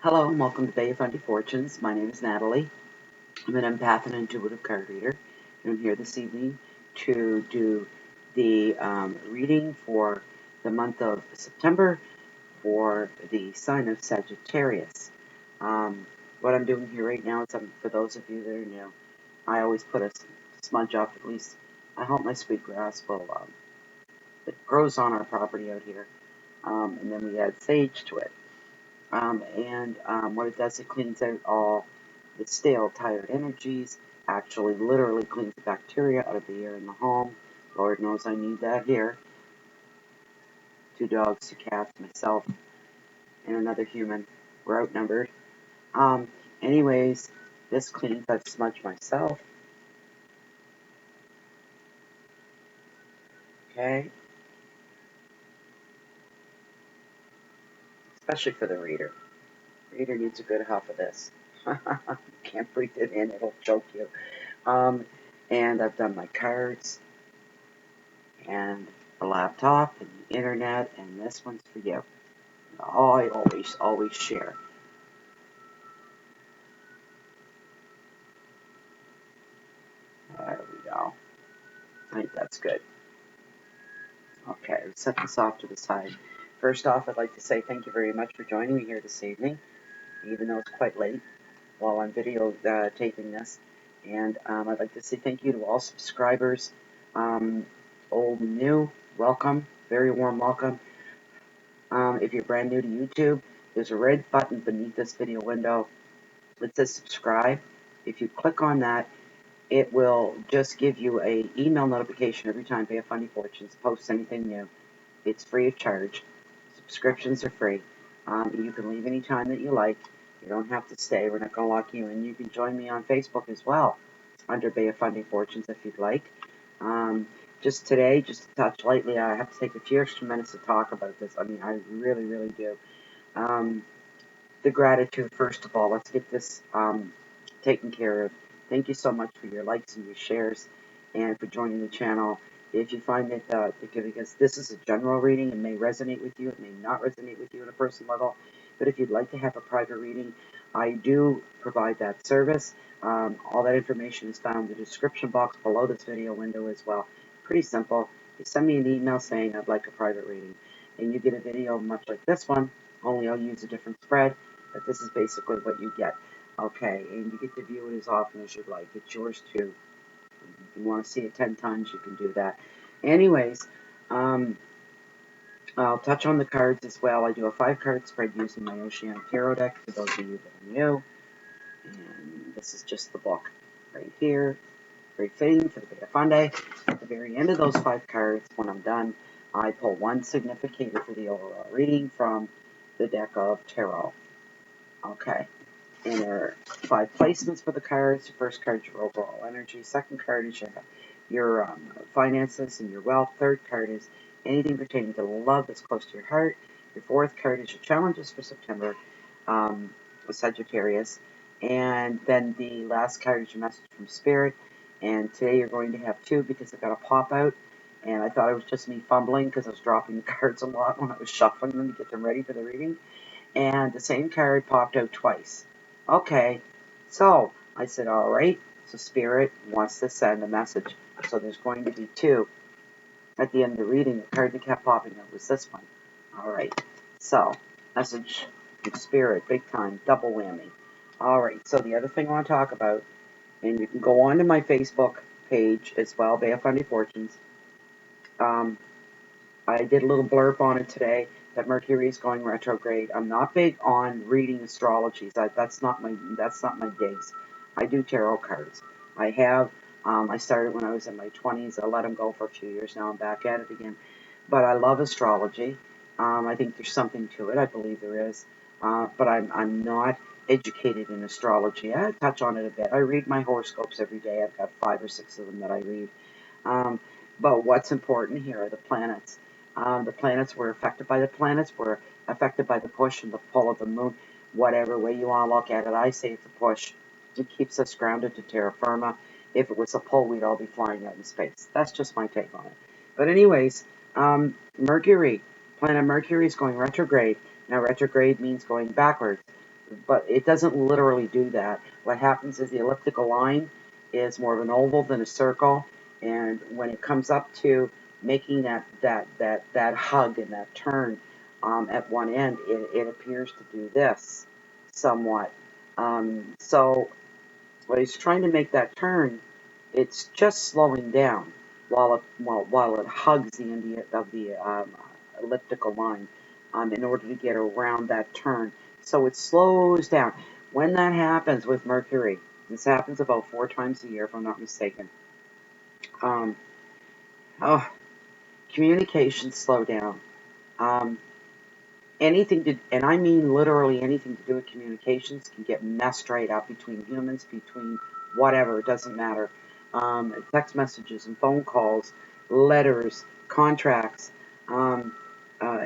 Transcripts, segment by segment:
Hello and welcome to Fundy Fortunes. My name is Natalie. I'm an empath and intuitive card reader, and I'm here this evening to do the reading for the month of September for the sign of Sagittarius. What I'm doing here right now is, for those of you that are new, I always put a smudge up. At least I hope my sweetgrass will. It grows on our property out here, and then we add sage to it. What it does, it cleans out all the stale, tired energies, actually literally cleans the bacteria out of the air in the home. Lord knows I need that here. 2 dogs, 2 cats, myself, and another human. We're outnumbered. Anyways, this cleans. I've smudged myself. Okay? Especially for the reader. The reader needs a good huff of this. Can't breathe it in, it'll choke you. And I've done my cards and the laptop and the internet, and this one's for you. Oh, I always share. There we go. I think that's good. Okay, let's set this off to the side. First off, I'd like to say thank you very much for joining me here this evening, even though it's quite late while I'm video taping this. And I'd like to say thank you to all subscribers, old and new. Welcome, very warm welcome. If you're brand new to YouTube, there's a red button beneath this video window that says subscribe. If you click on that, it will just give you a email notification every time Fundy Fortunes posts anything new. It's free of charge. Subscriptions are free. You can leave any time that you like. You don't have to stay. We're not going to lock you in. You can join me on Facebook as well under Fundy Fortunes if you'd like. Just today, just to touch lightly, I have to take a few extra minutes to talk about this. I mean, I really, really do. The gratitude, first of all. Let's get this taken care of. Thank you so much for your likes and your shares and for joining the channel. If you find that, because this is a general reading, it may resonate with you, it may not resonate with you on a personal level, but if you'd like to have a private reading, I do provide that service. All that information is found in the description box below this video window as well. Pretty simple. You send me an email saying I'd like a private reading, and you get a video much like this one, only I'll use a different spread, but this is basically what you get. Okay, and you get to view it as often as you'd like. It's yours too. If you want to see it 10 times, you can do that. Anyways, I'll touch on the cards as well. I do a 5-card spread using my Oceanic Tarot deck for those of you that are new. And this is just the book right here. Very fitting for the Beta Funday. At the very end of those 5 cards, when I'm done, I pull one significator for the overall reading from the deck of tarot. Okay. And there are 5 placements for the cards. The first card is your overall energy. Second card is your finances and your wealth. Third card is anything pertaining to love that's close to your heart. Your fourth card is your challenges for September, with Sagittarius. And then the last card is your message from Spirit. And today you're going to have 2 because I've got a pop out. And I thought it was just me fumbling because I was dropping the cards a lot when I was shuffling them to get them ready for the reading. And the same card popped out twice. Okay, so I said, all right, so Spirit wants to send a message. So there's going to be 2 at the end of the reading. The card that kept popping up was this one. All right, so message from Spirit, big time, double whammy. All right, so the other thing I want to talk about, and you can go on to my Facebook page as well, Fundy Fortunes. I did a little blurb on it today that Mercury is going retrograde. I'm not big on reading astrologies. That's not my digs. I do tarot cards. I have. I started when I was in my 20s. I let them go for a few years. Now I'm back at it again. But I love astrology. I think there's something to it. I believe there is. But I'm not educated in astrology. I touch on it a bit. I read my horoscopes every day. I've got 5 or 6 of them that I read. But what's important here are the planets. The planets were affected by the planets, were affected by the push and the pull of the moon. Whatever way you want to look at it, I say it's a push. It keeps us grounded to terra firma. If it was a pull, we'd all be flying out in space. That's just my take on it. But anyways, Mercury, planet Mercury is going retrograde. Now retrograde means going backwards. but it doesn't literally do that. What happens is the elliptical line is more of an oval than a circle, and when it comes up to making that hug and that turn at one end, it appears to do this somewhat. So when it's trying to make that turn, it's just slowing down while it hugs the end of the elliptical line in order to get around that turn. So it slows down. When that happens with Mercury, this happens about 4 times a year, if I'm not mistaken. Um, oh, communications slow down. Um, anything to, and I mean literally anything to do with communications, can get messed right up between humans, between whatever, it doesn't matter. Text messages and phone calls, letters, contracts,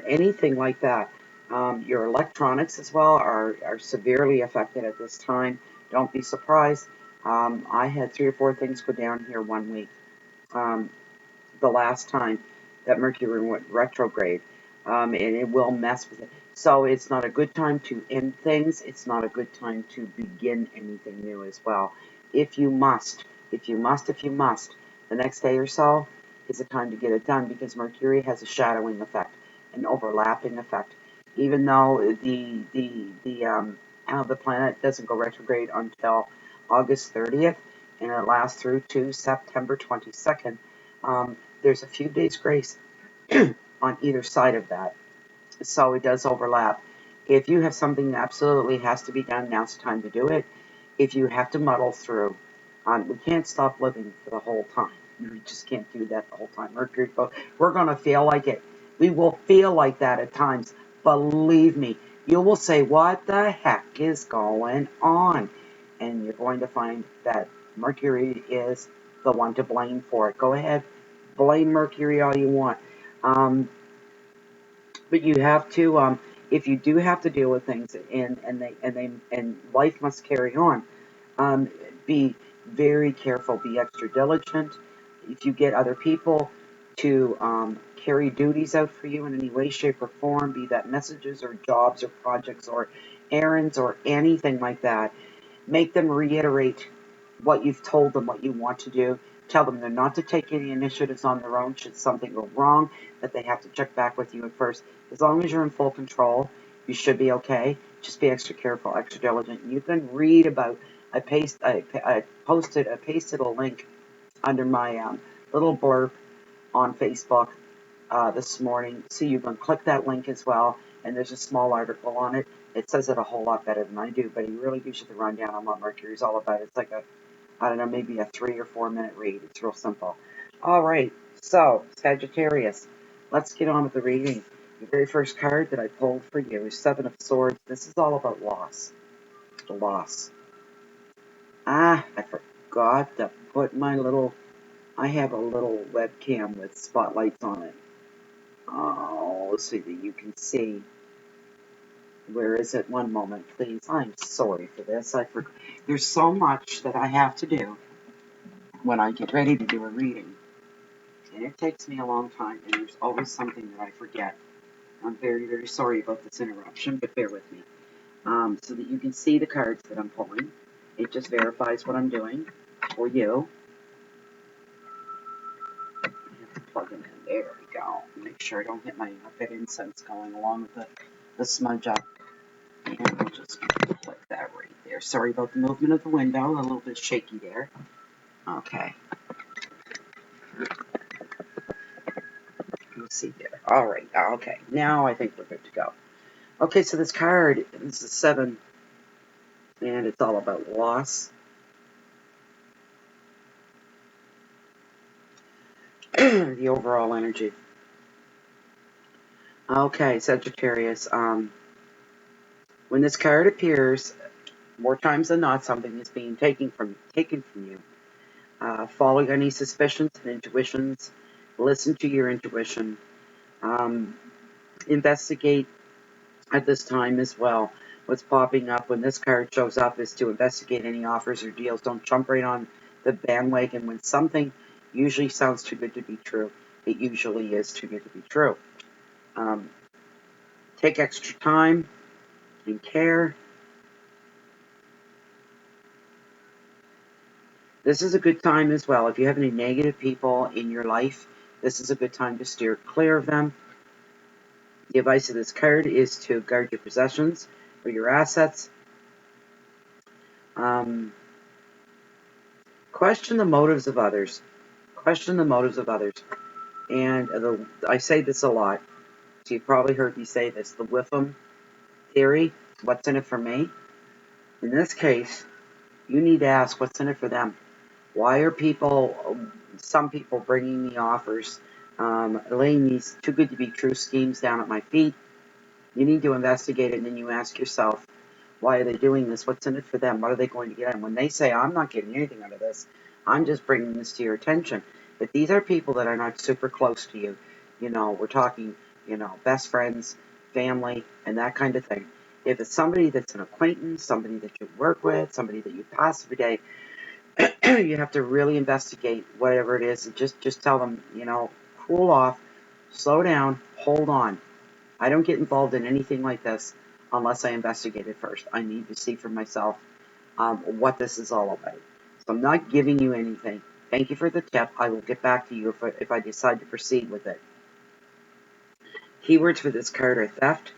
anything like that. Your electronics as well are severely affected at this time. Don't be surprised. I had 3 or 4 things go down here one week. Um, the last time that Mercury went retrograde, and it will mess with it. So it's not a good time to end things. It's not a good time to begin anything new as well. If you must, the next day or so is a time to get it done because Mercury has a shadowing effect, an overlapping effect. Even though the planet doesn't go retrograde until August 30th, and it lasts through to September 22nd. There's a few days grace on either side of that, so it does overlap. If you have something that absolutely has to be done, now's the time to do it. If you have to muddle through, we can't stop living for the whole time. We just can't do that the whole time. Mercury, we're going to feel like it. We will feel like that at times. Believe me, you will say, what the heck is going on? And you're going to find that Mercury is the one to blame for it. Go ahead, blame Mercury all you want. But you have to, if you do have to deal with things, and life must carry on. Be very careful. Be extra diligent. If you get other people to carry duties out for you in any way, shape, or form, be that messages or jobs or projects or errands or anything like that, make them reiterate what you've told them, what you want to do. Tell them they're not to take any initiatives on their own should something go wrong, that they have to check back with you at first. As long as you're in full control, you should be okay. Just be extra careful, extra diligent. You can read about. I pasted a link under my little blurb on Facebook this morning, so you can click that link as well. And there's a small article on it. It says it a whole lot better than I do, but he really gives you the rundown on what Mercury's all about. It's like I don't know, maybe a 3 or 4 minute read. It's real simple. All right, so Sagittarius, let's get on with the reading. The very first card that I pulled for you is 7 of Swords. This is all about loss. Loss. I forgot to put I have a little webcam with spotlights on it. Oh, so that you can see. Where is it? One moment, please. I'm sorry for this. There's so much that I have to do when I get ready to do a reading. And it takes me a long time, and there's always something that I forget. I'm very, very sorry about this interruption, but bear with me. So that you can see the cards that I'm pulling. It just verifies what I'm doing for you. I have to plug them in. There we go. Make sure I don't hit my bit incense going along with the smudge up. And we'll just click that right there. Sorry about the movement of the window. A little bit shaky there. Okay. Let's see there. All right. Okay. Now I think we're good to go. Okay, so this card is a 7, and it's all about loss. The overall energy. Okay, Sagittarius. When this card appears, more times than not, something is being taken from you. Follow any suspicions and intuitions. Listen to your intuition. Investigate at this time as well. What's popping up when this card shows up is to investigate any offers or deals. Don't jump right on the bandwagon when something usually sounds too good to be true. It usually is too good to be true. Take extra time and care. This is a good time as well. If you have any negative people in your life, this is a good time to steer clear of them. The advice of this card is to guard your possessions or your assets. Question the motives of others. Question the motives of others. And I say this a lot. So you've probably heard me say this. The Whiffam theory. What's in it for me? In this case, you need to ask what's in it for them. Why are some people bringing me offers, laying these too good to be true schemes down at my feet? You need to investigate it, and then you ask yourself, why are they doing this? What's in it for them? What are they going to get? And when they say, I'm not getting anything out of this, I'm just bringing this to your attention. But these are people that are not super close to you. We're talking, best friends, family, and that kind of thing. If it's somebody that's an acquaintance, somebody that you work with, somebody that you pass every day, you have to really investigate whatever it is and just tell them, cool off, slow down, hold on. I don't get involved in anything like this unless I investigate it first. I need to see for myself what this is all about. So I'm not giving you anything. Thank you for the tip. I will get back to you if I decide to proceed with it. Keywords for this card are theft.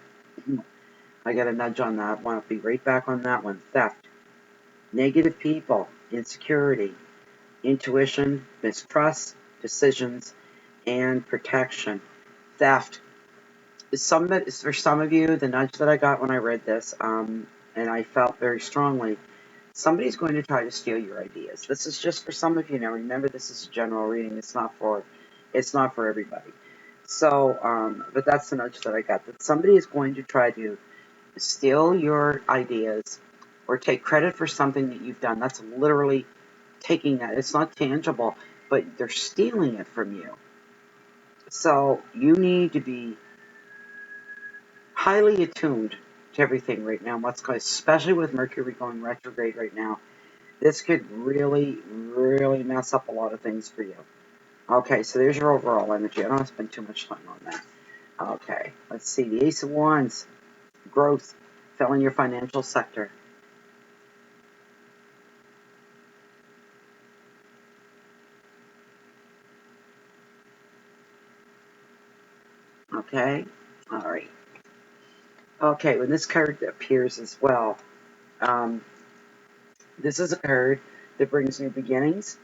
I got a nudge on that one. I'll be right back on that one. Theft. Negative people. Insecurity. Intuition. Mistrust. Decisions. And protection. Theft. For some of you, the nudge that I got when I read this, and I felt very strongly, somebody's going to try to steal your ideas. This is just for some of you. Now, remember, this is a general reading. It's not for everybody. So, but that's the nudge that I got, that somebody is going to try to steal your ideas or take credit for something that you've done. That's literally taking that. It's not tangible, but they're stealing it from you. So you need to be highly attuned to everything right now. What's going, especially with Mercury going retrograde right now, this could really, really mess up a lot of things for you. Okay, so there's your overall energy. I don't want to spend too much time on that. Okay, let's see. The Ace of Wands, growth, fell in your financial sector. Okay, all right. Okay, when this card appears as well, this is a card that brings new beginnings,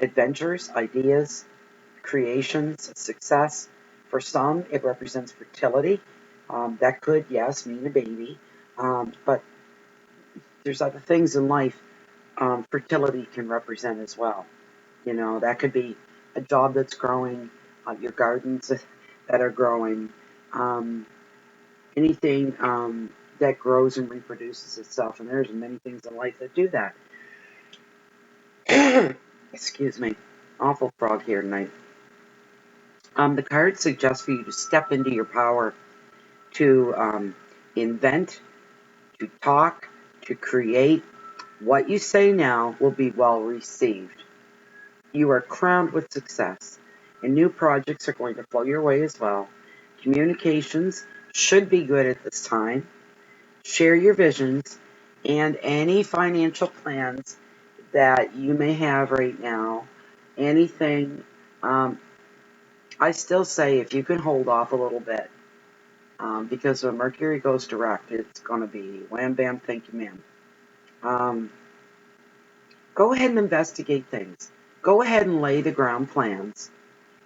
adventures, ideas, creations, success. For some, it represents fertility. That could, yes, mean a baby. But there's other things in life fertility can represent as well. That could be a job that's growing, your gardens that are growing, anything that grows and reproduces itself. And there's many things in life that do that. Excuse me. Awful frog here tonight. The card suggests for you to step into your power, to invent, to talk, to create. What you say now will be well received. You are crowned with success, and new projects are going to flow your way as well. Communications should be good at this time. Share your visions and any financial plans that you may have right now. Anything, I still say if you can hold off a little bit, because when Mercury goes direct, it's going to be wham, bam, thank you, ma'am. Go ahead and investigate things. Go ahead and lay the ground plans,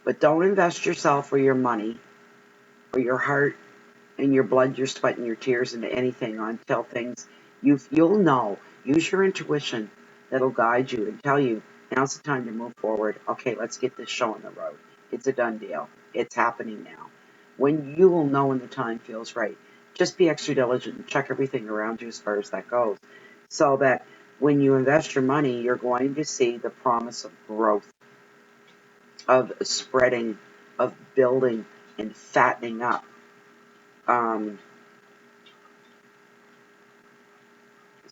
but don't invest yourself or your money or your heart and your blood, your sweat, and your tears into anything until things you'll know. Use your intuition that'll guide you and tell you now's the time to move forward. Okay, let's get this show on the road. It's a done deal. It's happening now. When you will know when the time feels right. Just be extra diligent and check everything around you as far as that goes, so that when you invest your money, you're going to see the promise of growth, of spreading, of building and fattening up.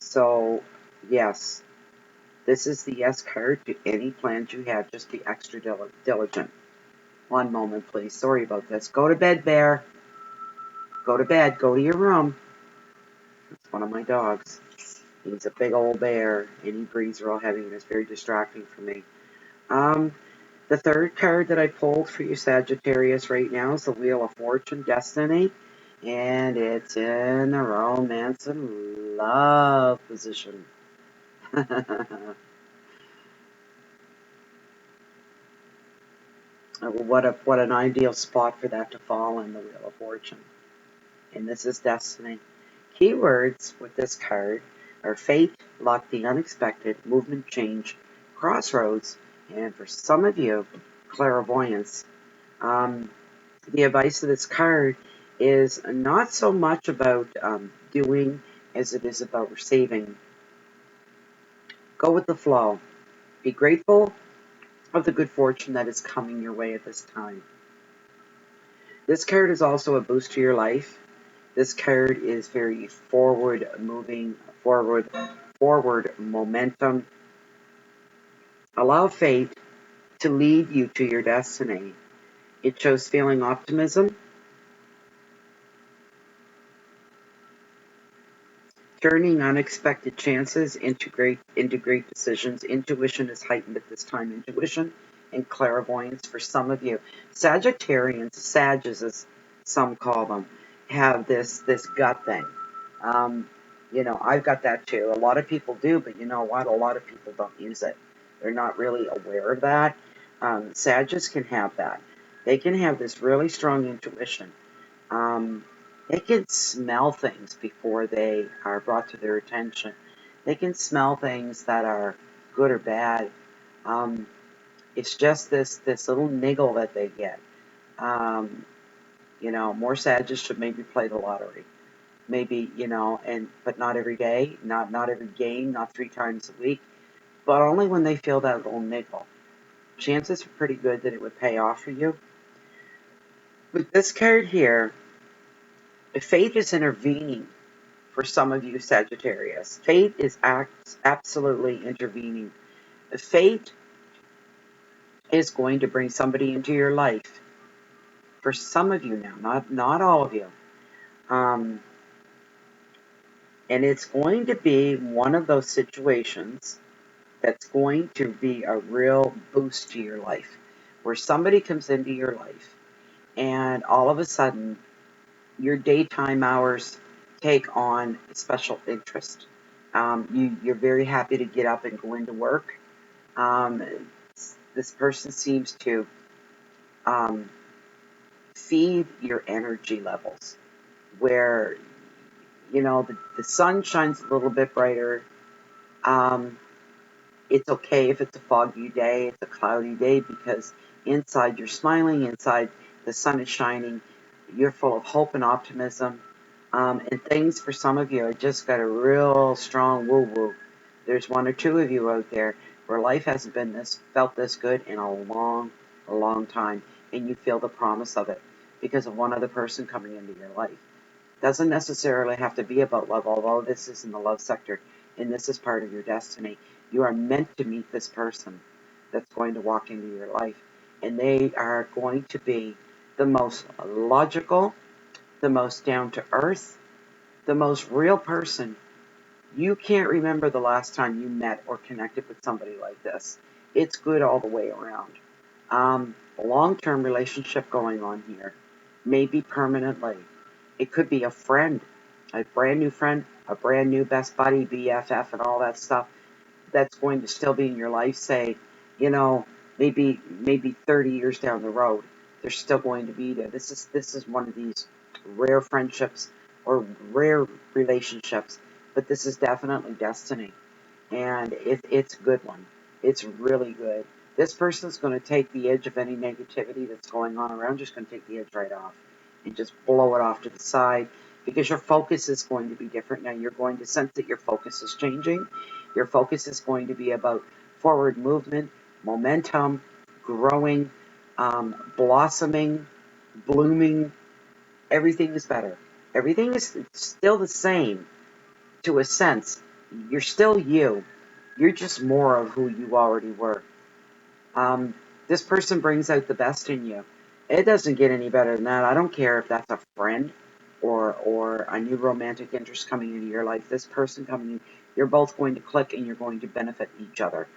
So, yes, this is the yes card to any plans you have. Just be extra diligent. One moment, please. Sorry about this. Go to bed, Bear. Go to bed. Go to your room. It's one of my dogs. He's a big old bear, and he breathes real heavy, and it's very distracting for me. Um, the third card that I pulled for you, Sagittarius, right now is the Wheel of Fortune, Destiny, and it's in the romance and love position. What an ideal spot for that to fall in, the Wheel of Fortune. And this is Destiny. Keywords with this card are fate, luck, the unexpected, movement, change, crossroads, and for some of you, clairvoyance. Um, the advice of this card is not so much about doing as it is about receiving. Go with the flow. Be grateful of the good fortune that is coming your way at this time. This card is also a boost to your life. This card is very forward moving, forward momentum. Allow fate to lead you to your destiny. It shows feeling optimism, turning unexpected chances into great decisions. Intuition is heightened at this time. Intuition and clairvoyance for some of you. Sagittarians, Sages as some call them, have this gut thing. Um, I've got that too. A lot of people do, but you know what? A lot of people don't use it. They're not really aware of that. Sages can have that. They can have this really strong intuition. Um, they can smell things before they are brought to their attention. They can smell things that are good or bad. Um, it's just this little niggle that they get. Um, more Sages should maybe play the lottery. Maybe, but not every day, not every game, not 3 times a week, but only when they feel that little niggle. Chances are pretty good that it would pay off for you. With this card here, fate is intervening. For some of you, Sagittarius, fate is absolutely intervening. Fate is going to bring somebody into your life. For some of you now, not all of you, um, and it's going to be one of those situations that's going to be a real boost to your life, where somebody comes into your life, and all of a sudden, your daytime hours take on special interest. You're very happy to get up and go into work. Um, this person seems to um, feed your energy levels, where the sun shines a little bit brighter. Um, it's okay if it's a foggy day, it's a cloudy day, because inside you're smiling, inside the sun is shining, you're full of hope and optimism. And things for some of you have just got a real strong woo-woo. There's one or two of you out there where life hasn't felt this good in a long time, and you feel the promise of it because of one other person coming into your life. Doesn't necessarily have to be about love, although this is in the love sector, and this is part of your destiny. You are meant to meet this person that's going to walk into your life, and they are going to be the most logical, the most down to earth, the most real person. You can't remember the last time you met or connected with somebody like this. It's good all the way around. A long-term relationship going on here, maybe permanently. It could be a friend, a brand new friend, a brand new best buddy, BFF, and all that stuff that's going to still be in your life. Say, you know, maybe 30 years down the road, they're still going to be there. This is one of these rare friendships or rare relationships, but this is definitely destiny, and it's a good one. It's really good. This person's going to take the edge of any negativity that's going on around, just going to take the edge right off and just blow it off to the side, because your focus is going to be different. Now you're going to sense that your focus is changing. Your focus is going to be about forward movement, momentum, growing, blossoming, blooming. Everything is better. Everything is still the same to a sense. You're still you. You're just more of who you already were. This person brings out the best in you. It doesn't get any better than that. I don't care if that's a friend or a new romantic interest coming into your life, this person coming in, you're both going to click and you're going to benefit each other,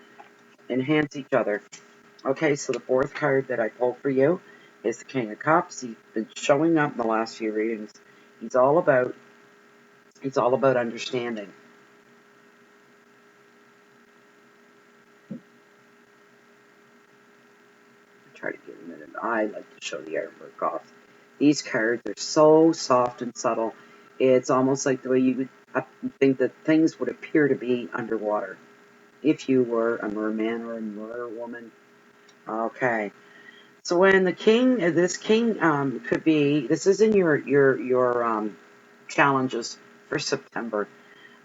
enhance each other. Okay, so the fourth card that I pulled for you is the King of Cups. He's been showing up in the last few readings. He's all about understanding. Try to give him it. I like to show the artwork off. These cards are so soft and subtle. It's almost like the way you would think that things would appear to be underwater if you were a merman or a merwoman. Okay. So when the king, this king could be, this is in your challenges for September.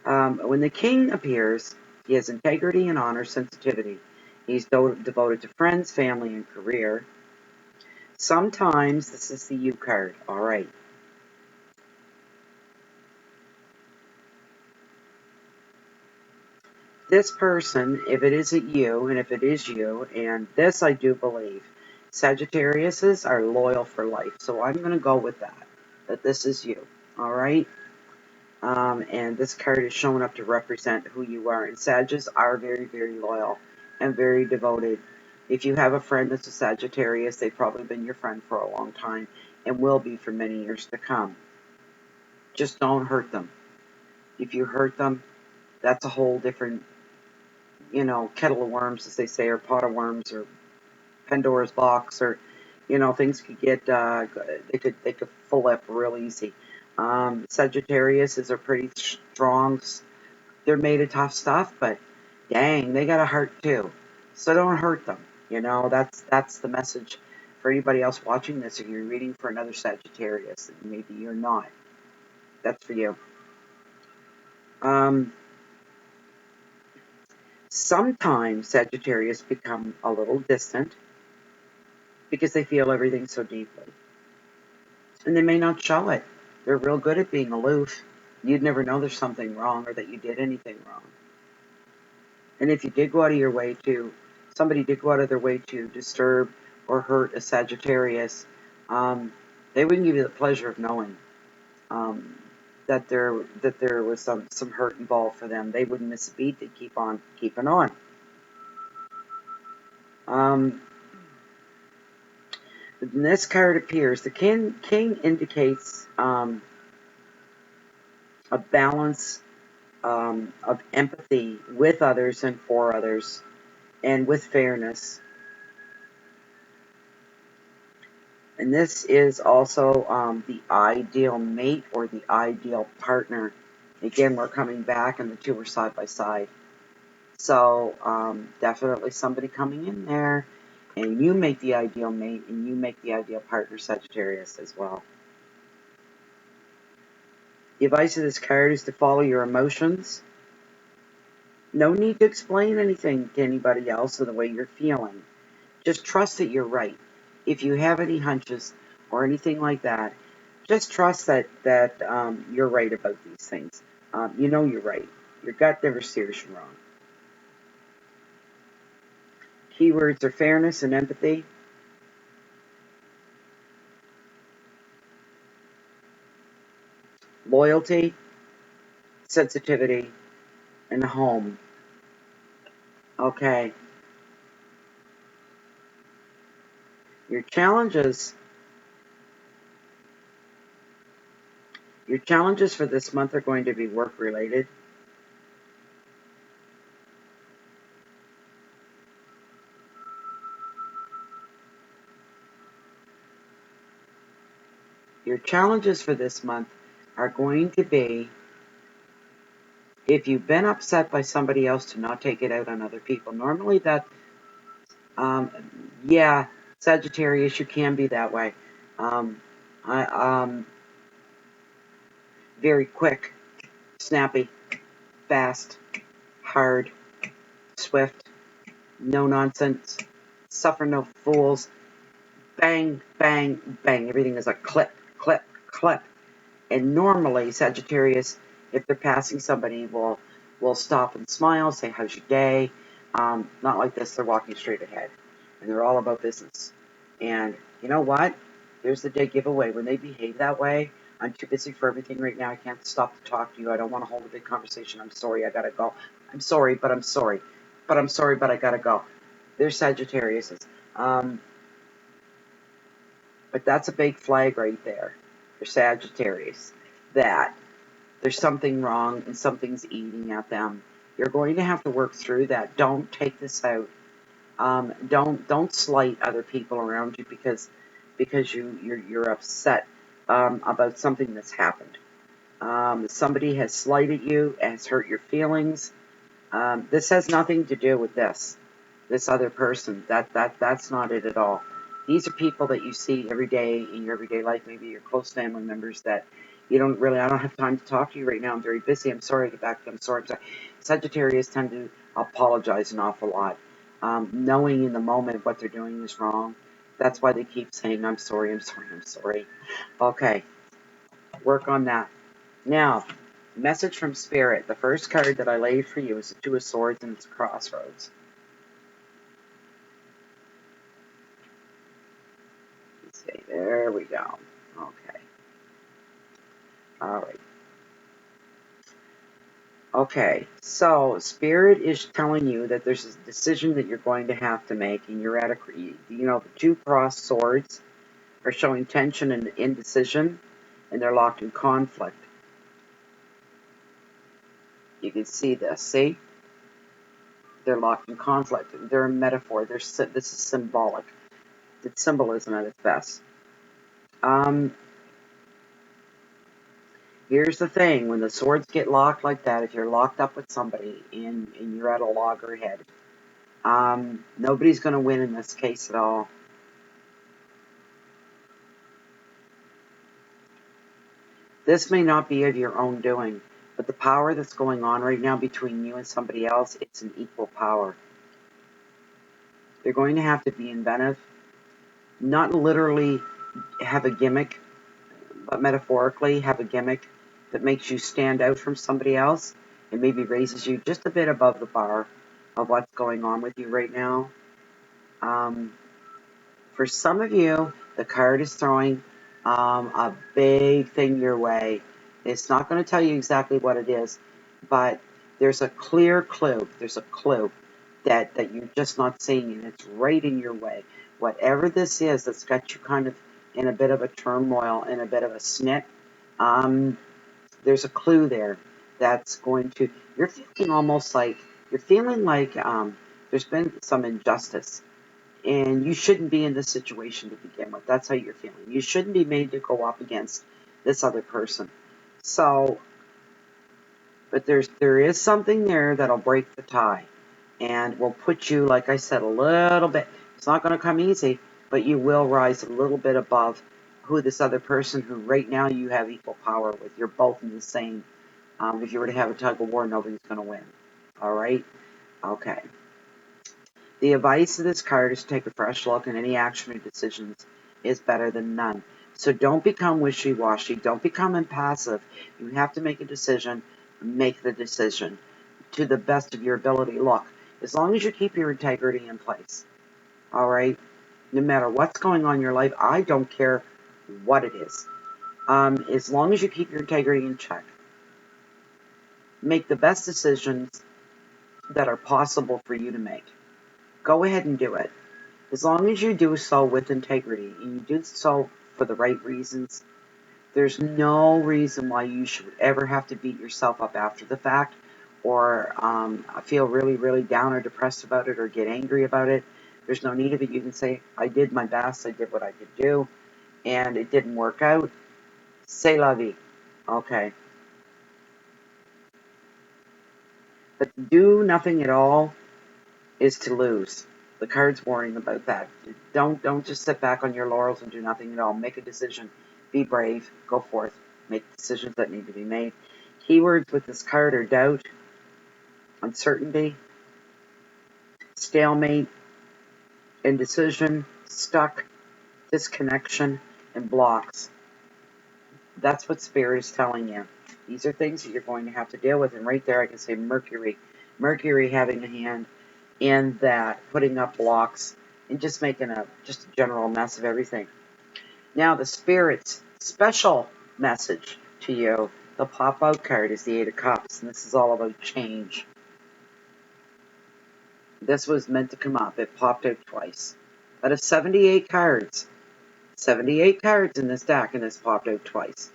When the king appears, he has integrity and honor sensitivity. He's devoted to friends, family, and career. Sometimes this is the you card. All right. This person, if it isn't you, and if it is you, and this I do believe, Sagittariuses are loyal for life. So I'm going to go with that this is you. All right. And this card is showing up to represent who you are. And Sagittarius are very, very loyal and very devoted. If you have a friend that's a Sagittarius, they've probably been your friend for a long time and will be for many years to come. Just don't hurt them. If you hurt them, that's a whole different, kettle of worms, as they say, or pot of worms, or Pandora's box, or, things could get, they could full up real easy. Sagittarius is a pretty strong. They're made of tough stuff, but dang, they got a heart too. So don't hurt them. That's the message for anybody else watching this. If you're reading for another Sagittarius, and maybe you're not, that's for you. Sometimes Sagittarius become a little distant because they feel everything so deeply. And they may not show it. They're real good at being aloof. You'd never know there's something wrong or that you did anything wrong. And if you did go out of your way somebody did go out of their way to disturb or hurt a Sagittarius, they wouldn't give you the pleasure of knowing that there was some hurt involved for them. They wouldn't miss a beat. They'd keep on keeping on. When this card appears, the king indicates a balance of empathy with others and for others, and with fairness. And this is also the ideal mate or the ideal partner. Again, we're coming back, and the two are side by side. So definitely somebody coming in there, and you make the ideal mate, and you make the ideal partner, Sagittarius, as well. The advice of this card is to follow your emotions. No need to explain anything to anybody else or the way you're feeling. Just trust that you're right. If you have any hunches or anything like that, just trust that you're right about these things. You know you're right. Your gut never steers you wrong. Keywords are fairness and empathy. Loyalty, sensitivity, and home. Okay. Your challenges for this month are going to be work related. Your challenges for this month are going to be, if you've been upset by somebody else, to not take it out on other people. Normally that, yeah, Sagittarius, you can be that way. Very quick, snappy, fast, hard, swift, no nonsense, suffer no fools, bang, bang, bang. Everything is a clip, clip, clip. And normally Sagittarius, if they're passing somebody, will stop and smile, say, how's your day? Not like this, they're walking straight ahead. And they're all about business. And you know what? There's the day giveaway. When they behave that way, I'm too busy for everything right now. I can't stop to talk to you. I don't want to hold a big conversation. I'm sorry. I got to go. I'm sorry, but I'm sorry. But I'm sorry, but I got to go. There's Sagittarius. But that's a big flag right there for Sagittarius. That there's something wrong and something's eating at them. You're going to have to work through that. Don't take this out. Don't slight other people around you because you're upset about something that's happened. Somebody has slighted you, has hurt your feelings. This has nothing to do with this other person. That's not it at all. These are people that you see every day in your everyday life, maybe your close family members that you don't really, I don't have time to talk to you right now. I'm very busy. I'm sorry to get back. I'm sorry. Sagittarius tend to apologize an awful lot, knowing in the moment what they're doing is wrong. That's why they keep saying, I'm sorry, I'm sorry, I'm sorry. Okay, work on that. Now, message from Spirit. The first card that I laid for you is the Two of Swords, and it's a crossroads. Let's see. There we go. Okay. All right. Okay. So, Spirit is telling you that there's a decision that you're going to have to make, and you're at a, the two crossed swords are showing tension and indecision, and they're locked in conflict. You can see this. See? They're locked in conflict. They're a metaphor. This is symbolic. It's symbolism at its best. Here's the thing. When the swords get locked like that, if you're locked up with somebody and you're at a loggerhead, nobody's going to win in this case at all. This may not be of your own doing, but the power that's going on right now between you and somebody else, it's an equal power. You're going to have to be inventive, not literally have a gimmick, but metaphorically have a gimmick that makes you stand out from somebody else and maybe raises you just a bit above the bar of what's going on with you right now. For some of you, the card is throwing a big thing your way. It's not going to tell you exactly what it is, but there's a clear clue. There's a clue that you're just not seeing, and it's right in your way. Whatever this is that's got you kind of in a bit of a turmoil, in a bit of a snit, there's a clue there that's going to, you're feeling like there's been some injustice. And you shouldn't be in this situation to begin with. That's how you're feeling. You shouldn't be made to go up against this other person. So, but there is something there that'll break the tie and will put you, like I said, a little bit. It's not going to come easy, but you will rise a little bit above who this other person who right now you have equal power with. You're both in the same. If you were to have a tug of war, nobody's going to win. All right? Okay. The advice of this card is to take a fresh look, and any action or decisions is better than none. So don't become wishy-washy. Don't become impassive. You have to make a decision. Make the decision to the best of your ability. Look, as long as you keep your integrity in place, all right? No matter what's going on in your life, I don't care what it is. As long as you keep your integrity in check, make the best decisions that are possible for you to make. Go ahead and do it. As long as you do so with integrity and you do so for the right reasons, there's no reason why you should ever have to beat yourself up after the fact or feel really, really down or depressed about it or get angry about it. There's no need of it. You can say, I did my best, I did what I could do, and it didn't work out. C'est la vie. Okay. But do nothing at all is to lose. The card's warning about that. Don't just sit back on your laurels and do nothing at all. Make a decision. Be brave. Go forth. Make decisions that need to be made. Keywords with this card are doubt, uncertainty, stalemate, indecision, stuck, disconnection, and blocks. That's what Spirit is telling you. These are things that you're going to have to deal with. And right there I can say Mercury. Mercury having a hand in that, putting up blocks and just making just a general mess of everything. Now the Spirit's special message to you. The pop-out card is the Eight of Cups, and this is all about change. This was meant to come up. It popped out twice. Out of 78 cards, 78 cards in this deck, and this popped out twice.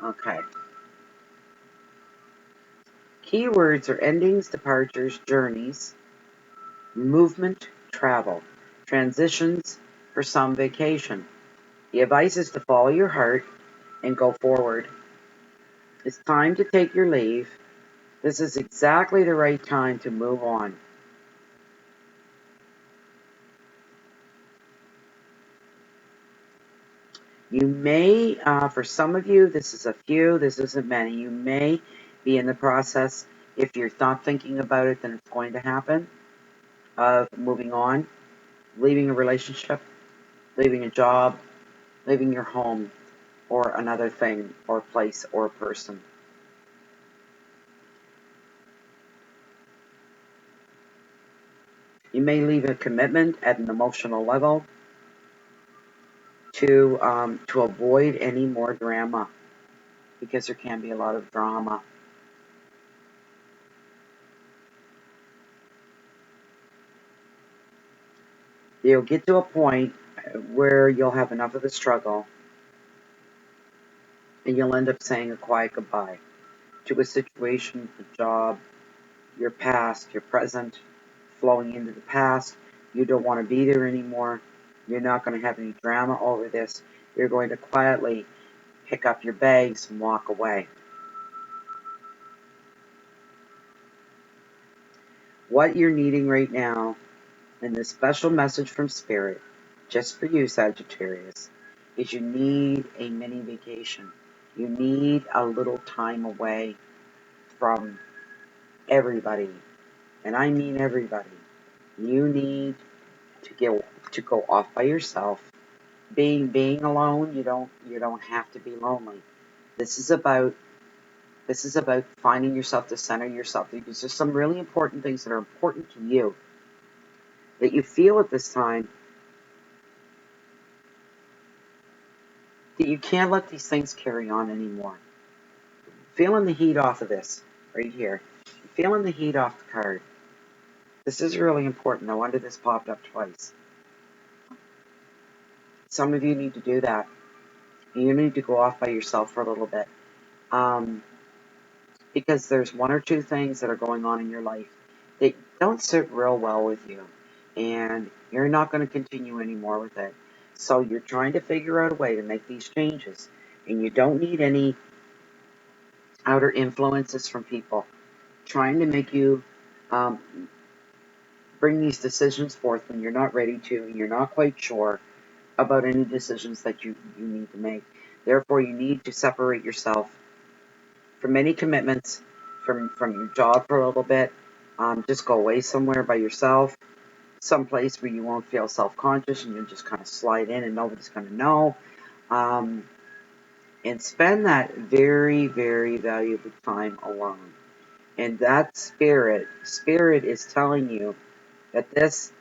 Okay. Keywords are endings, departures, journeys, movement, travel, transitions, for some vacation. The advice is to follow your heart and go forward. It's time to take your leave. This is exactly the right time to move on. You may, for some of you, this is a few, this isn't many, you may be in the process, if you're not thinking about it, then it's going to happen, of moving on, leaving a relationship, leaving a job, leaving your home, or another thing, or place, or person. You may leave a commitment at an emotional level to avoid any more drama, because there can be a lot of drama. You'll get to a point where you'll have enough of the struggle, and you'll end up saying a quiet goodbye to a situation, a job, your past, your present, flowing into the past. You don't want to be there anymore. You're not going to have any drama over this. You're going to quietly pick up your bags and walk away. What you're needing right now, and this special message from Spirit, just for you, Sagittarius, is you need a mini vacation. You need a little time away from everybody. And I mean everybody. You need to go off by yourself. Being alone, you don't have to be lonely. This is about finding yourself, to center yourself, because there's some really important things that are important to you that you feel at this time, that you can't let these things carry on anymore. Feeling the heat off of this right here. Feeling the heat off the card. This is really important. No wonder this popped up twice. Some of you need to do that. You need to go off by yourself for a little bit. Because there's one or two things that are going on in your life that don't sit real well with you. And you're not going to continue anymore with it. So you're trying to figure out a way to make these changes. And you don't need any outer influences from people trying to make you bring these decisions forth when you're not ready to, and you're not quite sure about any decisions that you need to make. Therefore, you need to separate yourself from any commitments, from your job for a little bit. Just go away somewhere by yourself, someplace where you won't feel self-conscious, and you'll just kind of slide in and nobody's going to know. And spend that very, very valuable time alone. And that spirit is telling you that this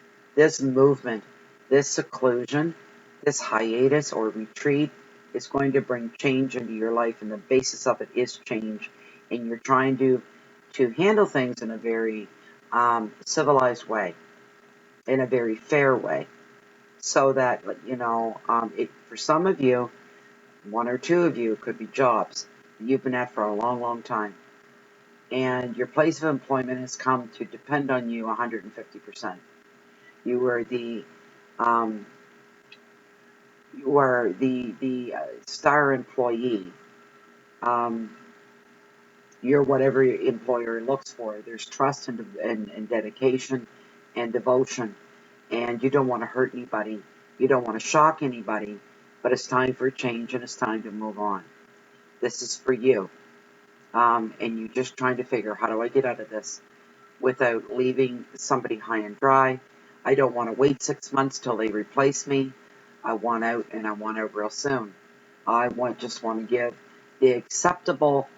movement, this seclusion, this hiatus or retreat is going to bring change into your life, and the basis of it is change. And you're trying to handle things in a very civilized way, in a very fair way, so that for some of you, one or two of you, could be jobs you've been at for a long, long time, and your place of employment has come to depend on you 150%. You were the star employee. You're whatever your employer looks for. There's trust and dedication and devotion, and you don't want to hurt anybody. You don't want to shock anybody, but it's time for change, and it's time to move on. This is for you, and you're just trying to figure, how do I get out of this without leaving somebody high and dry? I don't want to wait 6 months till they replace me. I want out, and I want out real soon. Just want to give the acceptable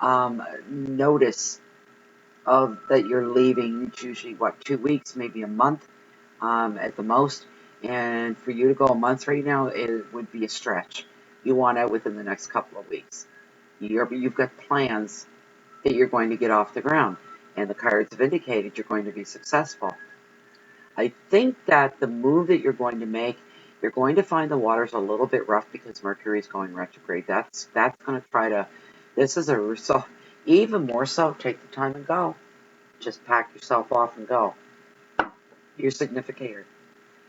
notice of that you're leaving. It's usually 2 weeks, maybe a month at the most. And for you to go a month right now, it would be a stretch. You want out within the next couple of weeks. You've got plans that you're going to get off the ground, and the cards have indicated you're going to be successful. I think that the move that you're going to make, you're going to find the waters a little bit rough because Mercury is going retrograde. That's going to try to. This is so even more so. Take the time and go. Just pack yourself off and go. Your significator.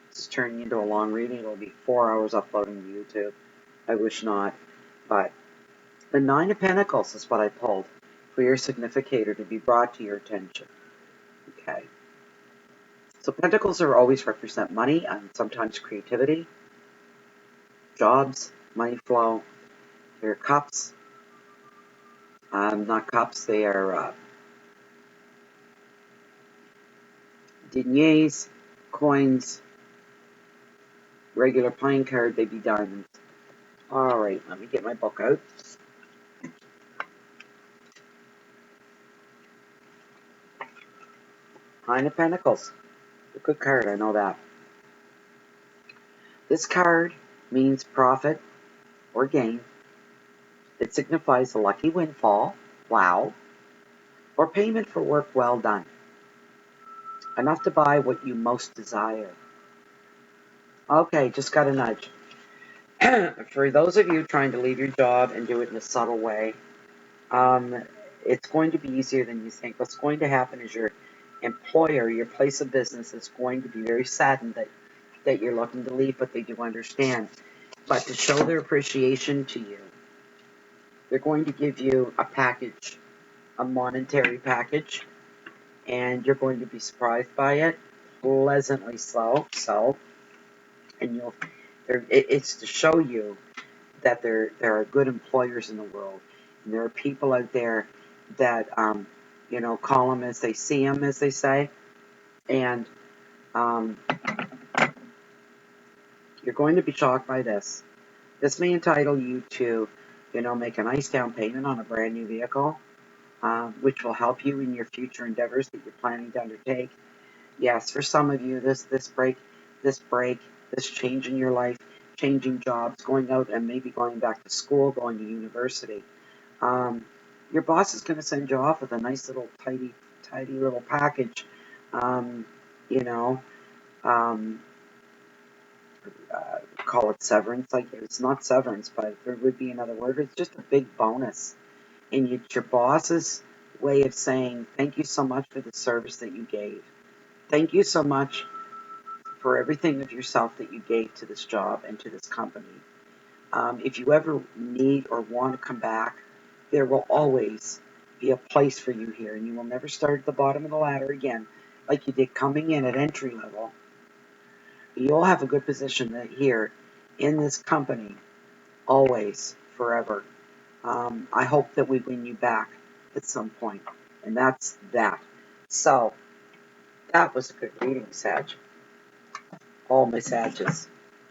This is turning into a long reading. It'll be 4 hours uploading to YouTube. I wish not, but the Nine of Pentacles is what I pulled for your significator to be brought to your attention. Okay. So pentacles are always represent money and sometimes creativity, jobs, money flow. They're cups, not cups. They are deniers, coins, regular playing card. They'd be diamonds. All right, let me get my book out. Nine of Pentacles. A good card, I know that. This card means profit or gain. It signifies a lucky windfall, wow, or payment for work well done. Enough to buy what you most desire. Okay, just got a nudge. For those of you trying to leave your job and do it in a subtle way, it's going to be easier than you think. What's going to happen is your employer, your place of business, is going to be very saddened that you're looking to leave, but they do understand. But to show their appreciation to you, they're going to give you a package, a monetary package, and you're going to be surprised by it, pleasantly so. And it's to show you that there are good employers in the world, and there are people out there that call them as they see them, as they say, and you're going to be shocked by this. This may entitle you to, make a nice down payment on a brand new vehicle, which will help you in your future endeavors that you're planning to undertake. Yes, for some of you, this break, this change in your life, changing jobs, going out and maybe going back to school, going to university. Your boss is going to send you off with a nice little tidy little package. You know, um, call it severance. Like, it's not severance, but there would be another word. It's just a big bonus. And it's your boss's way of saying, thank you so much for the service that you gave. Thank you so much for everything of yourself that you gave to this job and to this company. If you ever need or want to come back, there will always be a place for you here, and you will never start at the bottom of the ladder again like you did coming in at entry level. You'll have a good position here in this company, always, forever. I hope that we win you back at some point, and that's that. So, that was a good reading, Sag. All my Sages.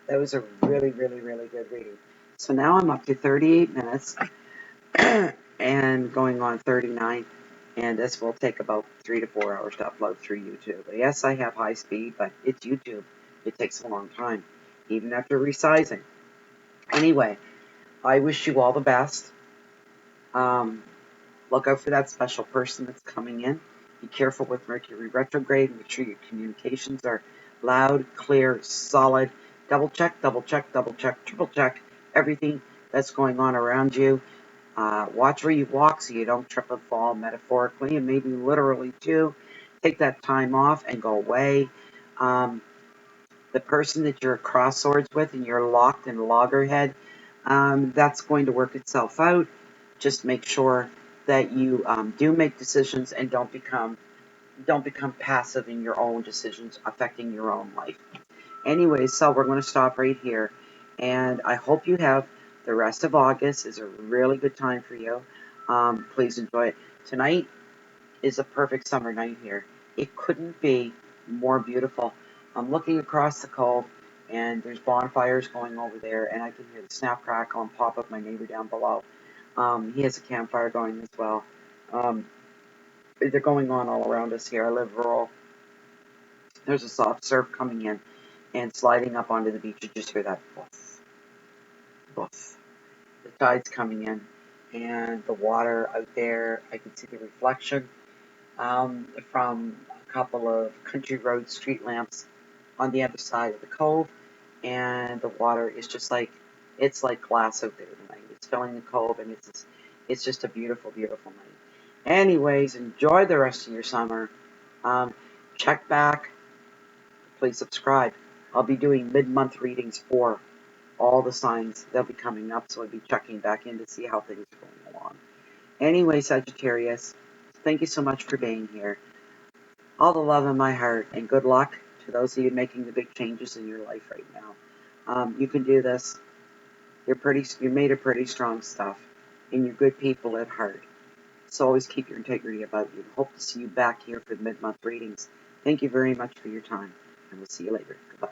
That was a really, really, really good reading. So now I'm up to 38 minutes and going on 39, and this will take about 3 to 4 hours to upload through YouTube. Yes, I have high speed, but it's YouTube. It takes a long time, even after resizing. Anyway, I wish you all the best. Look out for that special person that's coming in. Be careful with Mercury retrograde. Make sure your communications are loud, clear, solid. Double check, triple check everything that's going on around you. Watch where you walk so you don't trip and fall, metaphorically and maybe literally too. Take that time off and go away. The person that you're cross swords with and you're locked in loggerhead, that's going to work itself out. Just make sure that you do make decisions and don't become passive in your own decisions affecting your own life. Anyway, so we're going to stop right here, and I hope you have the rest of August is a really good time for you. Please enjoy it. Tonight is a perfect summer night here. It couldn't be more beautiful. I'm looking across the cove, and there's bonfires going over there, and I can hear the snap, crackle, and pop of my neighbor down below. He has a campfire going as well. They're going on all around us here. I live rural. There's a soft surf coming in and sliding up onto the beach. You just hear that boof, boof. the tide's coming in, and the water out there, I can see the reflection from a couple of country road street lamps on the other side of the cove, and the water is just like, it's like glass out there tonight. It's filling the cove, and it's just a beautiful, beautiful night. Anyways, enjoy the rest of your summer. Check back. Please subscribe. I'll be doing mid-month readings for all the signs. They'll be coming up, so I'll be checking back in to see how things are going along. Anyway, Sagittarius, thank you so much for being here. All the love in my heart, and good luck to those of you making the big changes in your life right now. You can do this. You're made of pretty strong stuff, and you're good people at heart. So always keep your integrity about you. Hope to see you back here for the mid-month readings. Thank you very much for your time, and we'll see you later. Goodbye.